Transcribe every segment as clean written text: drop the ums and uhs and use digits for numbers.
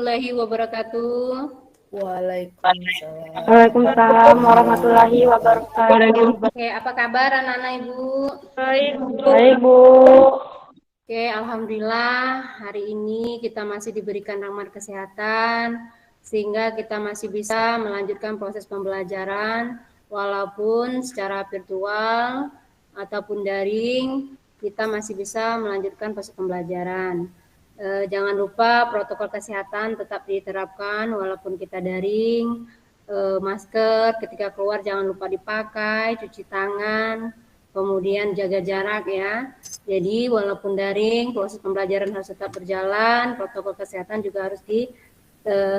warahmatullahi wabarakatuh. Waalaikumsalam. Waalaikumsalam warahmatullahi wabarakatuh. Oke, apa kabar anak-anak Ibu? Baik, baik Bu. Oke, alhamdulillah hari ini kita masih diberikan rahmat kesehatan sehingga kita masih bisa melanjutkan proses pembelajaran walaupun secara virtual ataupun daring kita masih bisa melanjutkan proses pembelajaran. Jangan lupa protokol kesehatan tetap diterapkan walaupun kita daring. Masker ketika keluar jangan lupa dipakai, cuci tangan, kemudian jaga jarak ya. Jadi walaupun daring, proses pembelajaran harus tetap berjalan, protokol kesehatan juga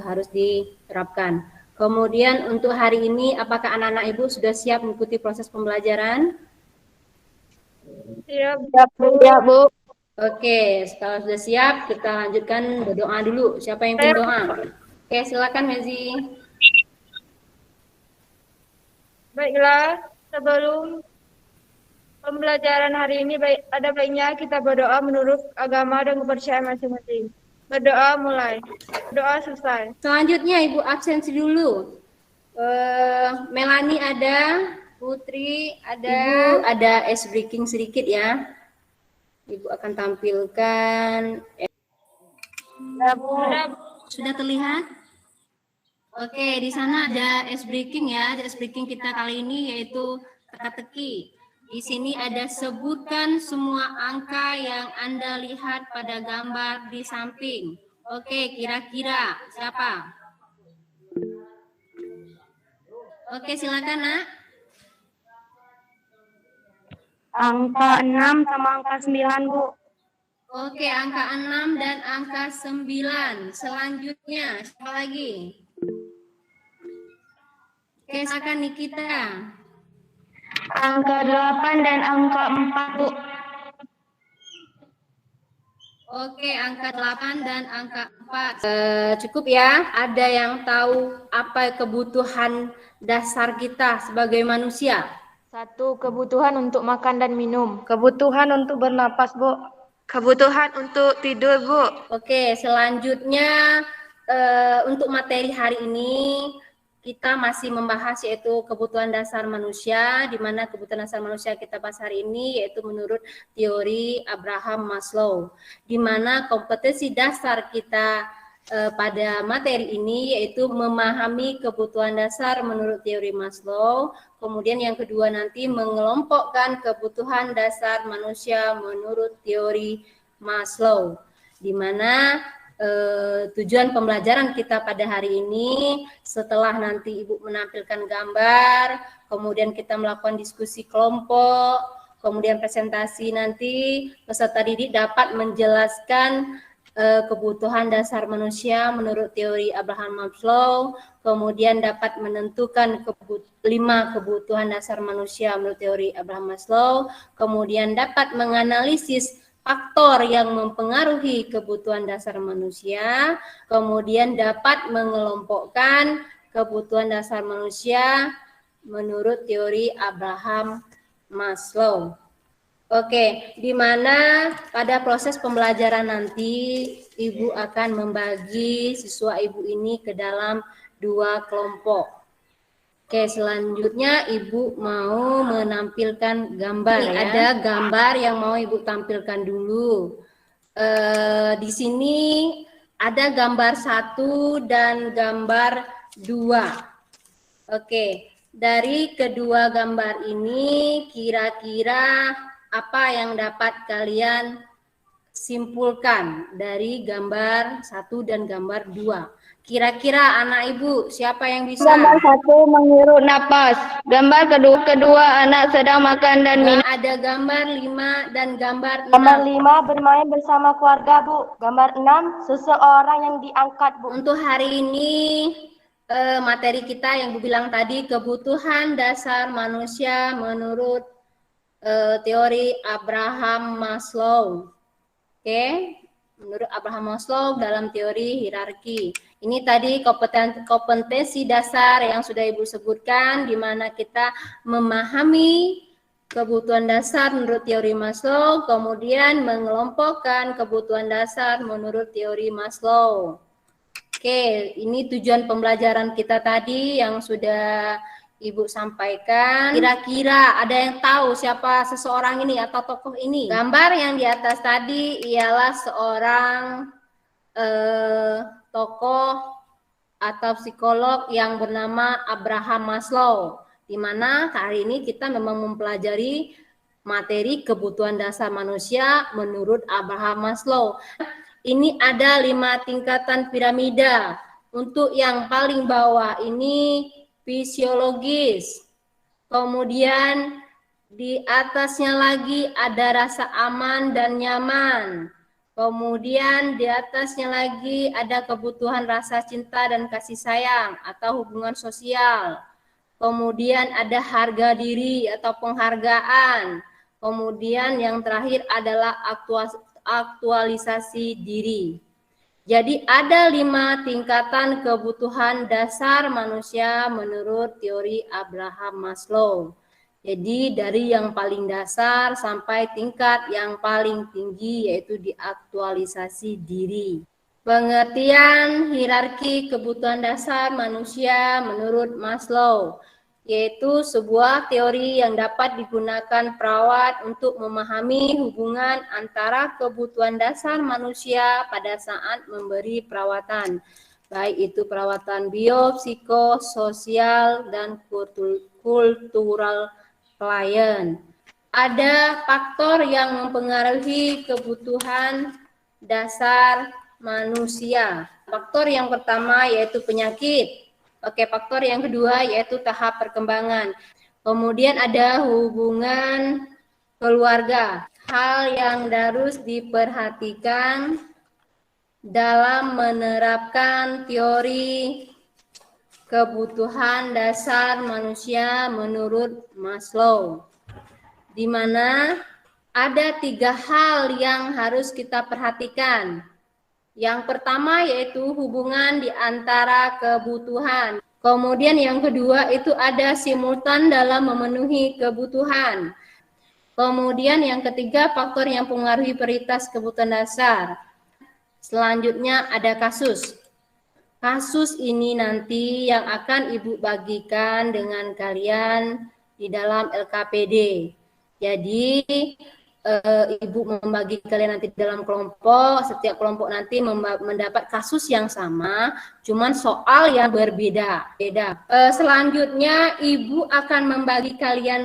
harus diterapkan. Kemudian untuk hari ini, apakah anak-anak Ibu sudah siap mengikuti proses pembelajaran? Siap, ya Bu. Oke, kalau sudah siap, kita lanjutkan berdoa dulu. Siapa yang ingin doa? Oke, silakan Mezi. Baiklah, sebelum pembelajaran hari ini ada baiknya kita berdoa menurut agama dan kepercayaan masing-masing. Berdoa mulai, doa selesai. Selanjutnya Ibu absensi dulu. Melani ada, Putri ada, Ibu ada ice breaking sedikit ya. Ibu akan tampilkan. Sudah terlihat? Oke, di sana ada ice breaking ya. Ice breaking kita kali ini yaitu teka-teki. Di sini ada sebutkan semua angka yang Anda lihat pada gambar di samping. Oke, kira-kira siapa? Oke, silakan Nak. Angka 6 sama angka 9, Bu. Oke, angka 6 dan angka 9. Selanjutnya, siapa lagi? Oke, silakan Nikita. Angka 8 dan angka 4, Bu. Oke, angka 8 dan angka 4. Cukup ya? Ada yang tahu apa kebutuhan dasar kita sebagai manusia? 1. Kebutuhan untuk makan dan minum. Kebutuhan untuk bernapas, Bu. Kebutuhan untuk tidur, Bu. Oke, selanjutnya untuk materi hari ini kita masih membahas yaitu kebutuhan dasar manusia, di mana kebutuhan dasar manusia kita bahas hari ini yaitu menurut teori Abraham Maslow, di mana kompetensi dasar kita pada materi ini yaitu memahami kebutuhan dasar menurut teori Maslow. Kemudian yang kedua nanti mengelompokkan kebutuhan dasar manusia menurut teori Maslow, di mana tujuan pembelajaran kita pada hari ini setelah nanti Ibu menampilkan gambar, kemudian kita melakukan diskusi kelompok, kemudian presentasi nanti peserta didik dapat menjelaskan kebutuhan dasar manusia menurut teori Abraham Maslow, kemudian dapat menentukan 5 kebutuhan dasar manusia menurut teori Abraham Maslow, kemudian dapat menganalisis faktor yang mempengaruhi kebutuhan dasar manusia, kemudian dapat mengelompokkan kebutuhan dasar manusia menurut teori Abraham Maslow. Oke, di mana pada proses pembelajaran nanti Ibu akan membagi siswa Ibu ini ke dalam 2 kelompok. Oke, selanjutnya Ibu mau menampilkan gambar ya. Ada gambar yang mau Ibu tampilkan dulu. Di sini ada gambar 1 dan gambar 2. Oke, dari kedua gambar ini kira-kira apa yang dapat kalian simpulkan dari gambar 1 dan gambar 2? Kira-kira anak Ibu siapa yang bisa? Gambar 1 menghirup napas. Gambar kedua anak sedang makan dan minum. Ada gambar 5 dan gambar 6. Gambar 5 bermain bersama keluarga, Bu. Gambar 6 seseorang yang diangkat, Bu. Untuk hari ini materi kita yang Bu bilang tadi kebutuhan dasar manusia menurut teori Abraham Maslow. Oke, menurut Abraham Maslow dalam teori hierarki. Ini tadi kompetensi dasar yang sudah Ibu sebutkan, di mana kita memahami kebutuhan dasar menurut teori Maslow, kemudian mengelompokkan kebutuhan dasar menurut teori Maslow. Oke, ini tujuan pembelajaran kita tadi yang sudah Ibu sampaikan. Kira-kira ada yang tahu siapa seseorang ini atau tokoh ini? Gambar yang di atas tadi ialah seorang tokoh atau psikolog yang bernama Abraham Maslow, di mana hari ini kita memang mempelajari materi kebutuhan dasar manusia menurut Abraham Maslow. Ini ada 5 tingkatan piramida. Untuk yang paling bawah ini fisiologis. Kemudian di atasnya lagi ada rasa aman dan nyaman. Kemudian di atasnya lagi ada kebutuhan rasa cinta dan kasih sayang atau hubungan sosial. Kemudian ada harga diri atau penghargaan. Kemudian yang terakhir adalah aktualisasi diri. Jadi ada 5 tingkatan kebutuhan dasar manusia menurut teori Abraham Maslow. Jadi dari yang paling dasar sampai tingkat yang paling tinggi yaitu di aktualisasi diri. Pengertian hierarki kebutuhan dasar manusia menurut Maslow, yaitu sebuah teori yang dapat digunakan perawat untuk memahami hubungan antara kebutuhan dasar manusia pada saat memberi perawatan, baik itu perawatan biopsikososial dan kultural klien. Ada faktor yang mempengaruhi kebutuhan dasar manusia. Faktor yang pertama yaitu penyakit. Oke, faktor yang kedua yaitu tahap perkembangan. Kemudian ada hubungan keluarga. Hal yang harus diperhatikan dalam menerapkan teori kebutuhan dasar manusia menurut Maslow, di mana ada 3 hal yang harus kita perhatikan. Yang pertama yaitu hubungan di antara kebutuhan. Kemudian yang kedua itu ada simultan dalam memenuhi kebutuhan. Kemudian yang ketiga faktor yang mempengaruhi prioritas kebutuhan dasar. Selanjutnya ada kasus. Kasus ini nanti yang akan Ibu bagikan dengan kalian di dalam LKPD. Jadi Ibu membagi kalian nanti dalam kelompok, setiap kelompok nanti mendapat kasus yang sama, cuman soal yang berbeda. Selanjutnya Ibu akan membagi kalian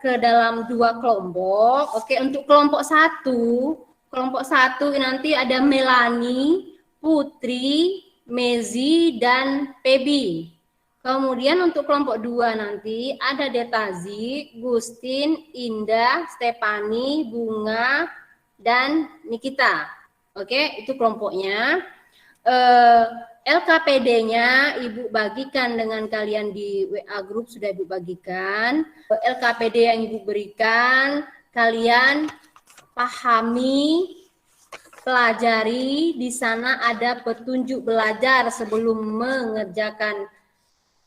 ke dalam 2 kelompok. Oke, untuk kelompok satu nanti ada Melani, Putri, Mezi, dan Pebi. Kemudian untuk kelompok 2 nanti ada Detazi, Gustin, Indah, Stefani, Bunga, dan Nikita. Oke, itu kelompoknya. LKPD-nya Ibu bagikan dengan kalian di WA group, sudah Ibu bagikan. LKPD yang Ibu berikan, kalian pahami, pelajari. Di sana ada petunjuk belajar sebelum mengerjakan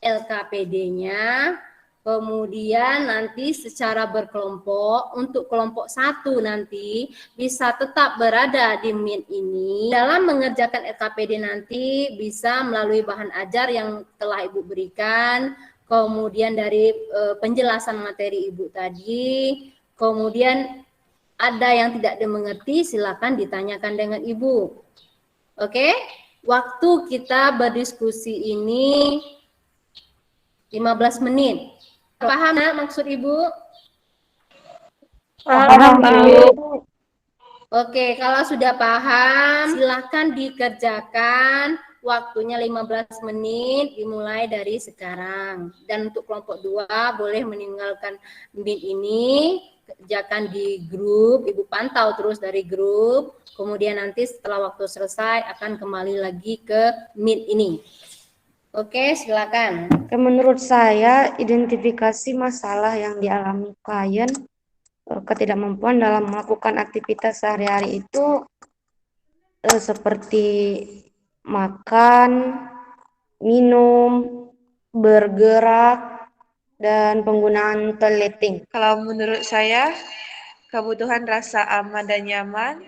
LKPD-nya. Kemudian nanti secara berkelompok, untuk kelompok 1 nanti bisa tetap berada di Meet ini. Dalam mengerjakan LKPD nanti bisa melalui bahan ajar yang telah Ibu berikan, kemudian dari penjelasan materi Ibu tadi, kemudian ada yang tidak dimengerti silakan ditanyakan dengan Ibu. Oke? Waktu kita berdiskusi ini 15 menit. Paham maksud Ibu? Paham, Bu. Oke, kalau sudah paham, silahkan dikerjakan. Waktunya 15 menit dimulai dari sekarang. Dan untuk kelompok 2 boleh meninggalkan Meet ini, kerjakan di grup, Ibu pantau terus dari grup. Kemudian nanti setelah waktu selesai akan kembali lagi ke Meet ini. Oke, silakan. Menurut saya, identifikasi masalah yang dialami klien, ketidakmampuan dalam melakukan aktivitas sehari-hari itu seperti makan, minum, bergerak, dan penggunaan toileting. Kalau menurut saya, kebutuhan rasa aman dan nyaman,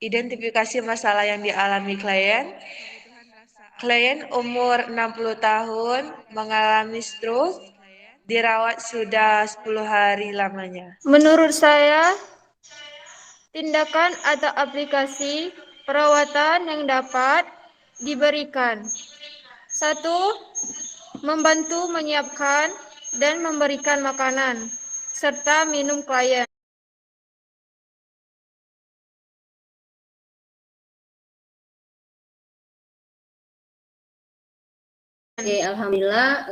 identifikasi masalah yang dialami klien, Klien umur 60 tahun, mengalami stroke, dirawat sudah 10 hari lamanya. Menurut saya, tindakan atau aplikasi perawatan yang dapat diberikan. 1. Membantu menyiapkan dan memberikan makanan, serta minum klien. Oke, alhamdulillah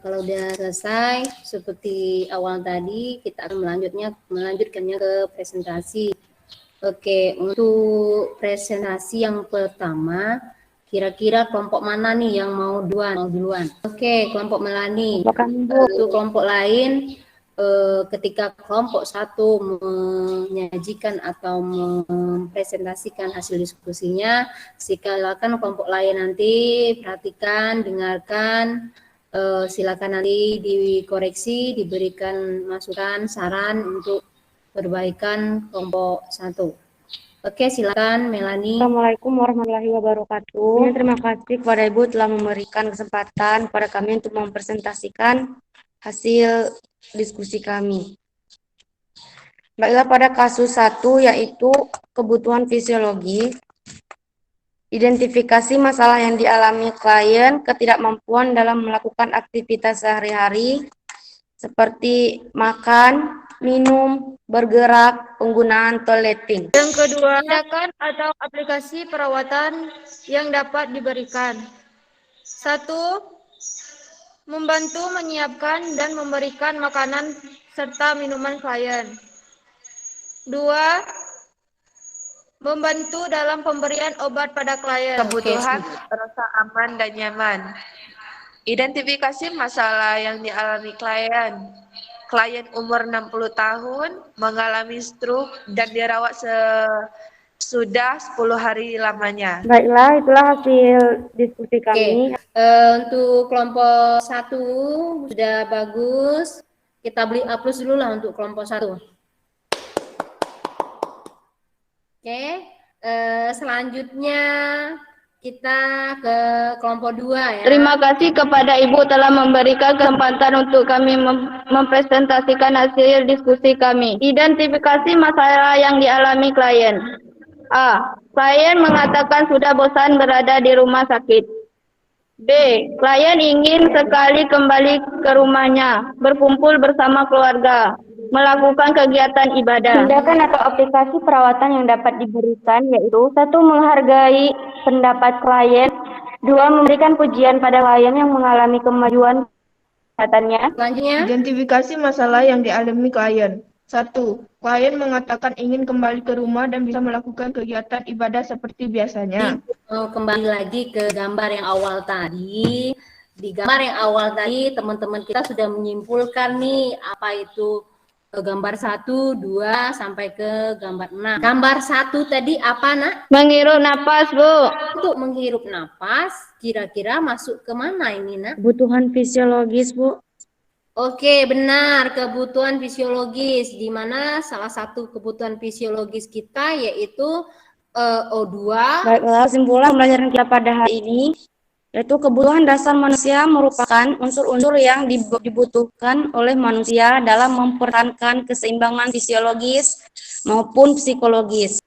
kalau udah selesai seperti awal tadi kita akan melanjutkannya ke presentasi. Oke, untuk presentasi yang pertama kira-kira kelompok mana nih yang mau duluan? Oke, kelompok Melani. Untuk kelompok lain ketika kelompok satu menyajikan atau mempresentasikan hasil diskusinya, silakan kelompok lain nanti perhatikan, dengarkan, silakan nanti dikoreksi, diberikan masukan, saran untuk perbaikan kelompok satu. Oke, silakan Melani. Assalamualaikum warahmatullahi wabarakatuh. Terima kasih kepada Ibu telah memberikan kesempatan kepada kami untuk mempresentasikan hasil diskusi kami. Baiklah, pada kasus 1 yaitu kebutuhan fisiologi, identifikasi masalah yang dialami klien, ketidakmampuan dalam melakukan aktivitas sehari-hari seperti makan, minum, bergerak, penggunaan toileting. Yang kedua, tindakan atau aplikasi perawatan yang dapat diberikan. 1. Membantu menyiapkan dan memberikan makanan serta minuman klien. 2. Membantu dalam pemberian obat pada klien. Kebutuhan rasa aman dan nyaman. Identifikasi masalah yang dialami klien. Klien umur 60 tahun, mengalami stroke dan dirawat sudah 10 hari lamanya. Baiklah, itulah hasil diskusi kami. Untuk kelompok 1 sudah bagus. Kita beri aplaus dulu lah untuk kelompok 1. Oke, selanjutnya kita ke kelompok 2 ya. Terima kasih kepada Ibu telah memberikan kesempatan untuk kami mempresentasikan hasil diskusi kami. Identifikasi masalah yang dialami klien. A. Klien mengatakan sudah bosan berada di rumah sakit. B. Klien ingin sekali kembali ke rumahnya, berkumpul bersama keluarga, melakukan kegiatan ibadah. Tindakan atau aplikasi perawatan yang dapat diberikan yaitu 1. Menghargai pendapat klien, 2. Memberikan pujian pada klien yang mengalami kemajuan kesehatannya. Selanjutnya, Identifikasi masalah yang dialami klien. 1. Klien mengatakan ingin kembali ke rumah dan bisa melakukan kegiatan ibadah seperti biasanya. kembali lagi ke gambar yang awal tadi. Di gambar yang awal tadi teman-teman kita sudah menyimpulkan nih apa itu gambar 1, 2 sampai ke gambar 6. Gambar 1 tadi apa, Nak? Menghirup napas, Bu. Untuk menghirup napas, kira-kira masuk ke mana ini, Nak? Kebutuhan fisiologis, Bu. Oke, benar, kebutuhan fisiologis, di mana salah satu kebutuhan fisiologis kita yaitu O2. Baiklah, kesimpulan pembelajaran kita pada hari ini yaitu kebutuhan dasar manusia merupakan unsur-unsur yang dibutuhkan oleh manusia dalam mempertahankan keseimbangan fisiologis maupun psikologis,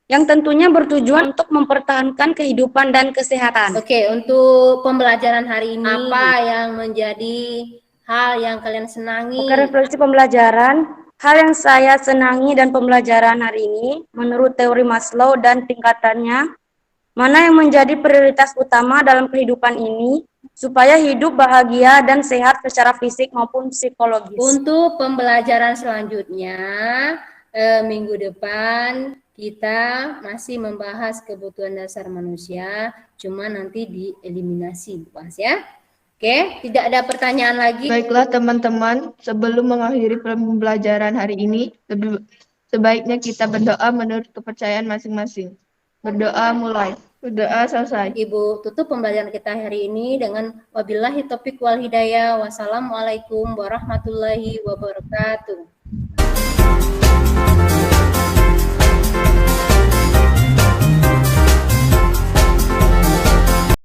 yang tentunya bertujuan untuk mempertahankan kehidupan dan kesehatan. Oke, untuk pembelajaran hari ini, apa yang menjadi hal yang kalian senangi? Oke, refleksi pembelajaran. Hal yang saya senangi dan pembelajaran hari ini, menurut teori Maslow dan tingkatannya, mana yang menjadi prioritas utama dalam kehidupan ini, supaya hidup bahagia dan sehat secara fisik maupun psikologis. Untuk pembelajaran selanjutnya, minggu depan kita masih membahas kebutuhan dasar manusia, cuma nanti dieliminasi, Mas ya. Oke, tidak ada pertanyaan lagi. Baiklah teman-teman, sebelum mengakhiri pembelajaran hari ini, sebaiknya kita berdoa menurut kepercayaan masing-masing. Berdoa mulai. Berdoa selesai. Ibu tutup pembelajaran kita hari ini dengan wabillahi taufiq wal hidayah. Wassalamualaikum warahmatullahi wabarakatuh.